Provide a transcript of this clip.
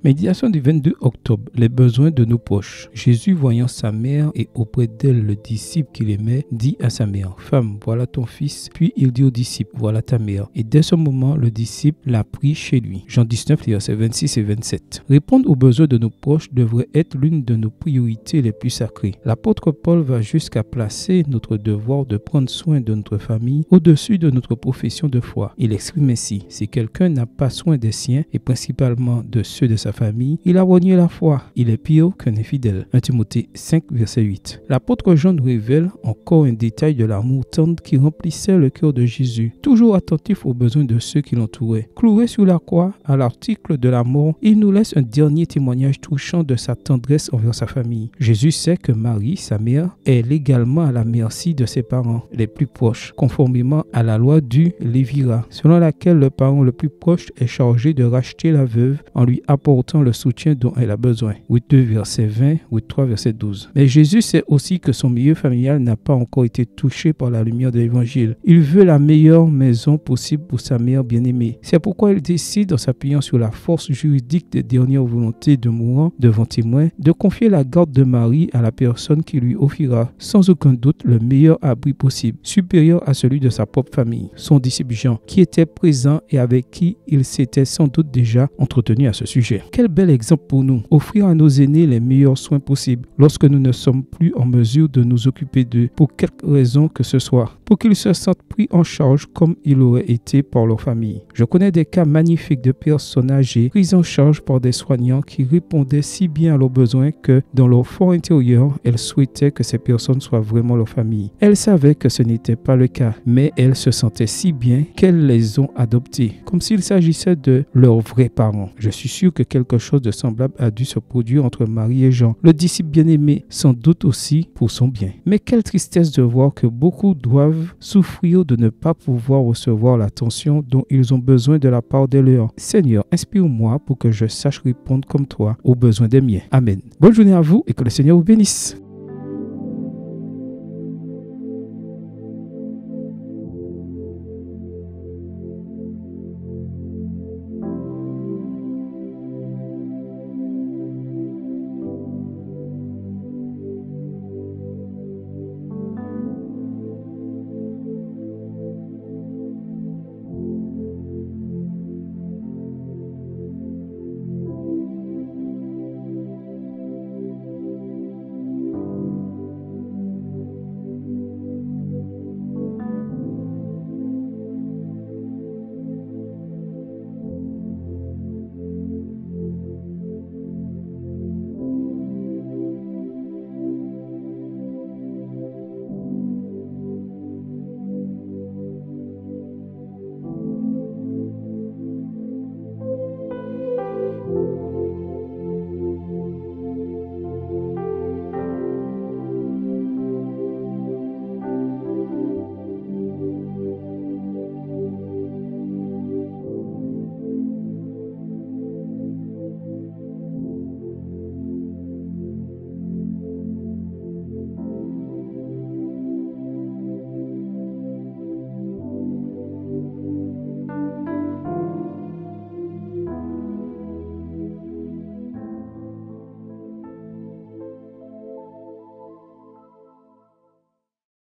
Méditation du 22 octobre, les besoins de nos proches. Jésus, voyant sa mère et auprès d'elle le disciple qu'il aimait, dit à sa mère, « Femme, voilà ton fils. » Puis il dit au disciple, « Voilà ta mère. » Et dès ce moment, le disciple l'a pris chez lui. Jean 19, versets 26 et 27. Répondre aux besoins de nos proches devrait être l'une de nos priorités les plus sacrées. L'apôtre Paul va jusqu'à placer notre devoir de prendre soin de notre famille au-dessus de notre profession de foi. Il exprime ainsi, « Si quelqu'un n'a pas soin des siens, et principalement de ceux de sa famille, il a renié la foi. Il est pire qu'un infidèle. » 1 Timothée 5, verset 8. L'apôtre Jean nous révèle encore un détail de l'amour tendre qui remplissait le cœur de Jésus, toujours attentif aux besoins de ceux qui l'entouraient. Cloué sur la croix, à l'article de la mort, il nous laisse un dernier témoignage touchant de sa tendresse envers sa famille. Jésus sait que Marie, sa mère, est légalement à la merci de ses parents les plus proches, conformément à la loi du Lévira, selon laquelle le parent le plus proche est chargé de racheter la veuve en lui apportant le soutien dont elle a besoin. 8.2 verset 20, 8.3 verset 12. Mais Jésus sait aussi que son milieu familial n'a pas encore été touché par la lumière de l'évangile. Il veut la meilleure maison possible pour sa mère bien-aimée. C'est pourquoi il décide, en s'appuyant sur la force juridique des dernières volontés de mourant devant témoin, de confier la garde de Marie à la personne qui lui offrira sans aucun doute le meilleur abri possible, supérieur à celui de sa propre famille, son disciple Jean, qui était présent et avec qui il s'était sans doute déjà entretenu à ce sujet. Quel bel exemple pour nous, offrir à nos aînés les meilleurs soins possibles lorsque nous ne sommes plus en mesure de nous occuper d'eux pour quelque raison que ce soit, pour qu'ils se sentent pris en charge comme ils auraient été par leur famille. Je connais des cas magnifiques de personnes âgées prises en charge par des soignants qui répondaient si bien à leurs besoins que dans leur fort intérieur, elles souhaitaient que ces personnes soient vraiment leur famille. Elles savaient que ce n'était pas le cas, mais elles se sentaient si bien qu'elles les ont adoptés, comme s'il s'agissait de leurs vrais parents. Je suis sûr que quelque chose de semblable a dû se produire entre Marie et Jean, le disciple bien-aimé, sans doute aussi pour son bien. Mais quelle tristesse de voir que beaucoup doivent souffrir de ne pas pouvoir recevoir l'attention dont ils ont besoin de la part des leurs. Seigneur, inspire-moi pour que je sache répondre comme toi aux besoins des miens. Amen. Bonne journée à vous et que le Seigneur vous bénisse.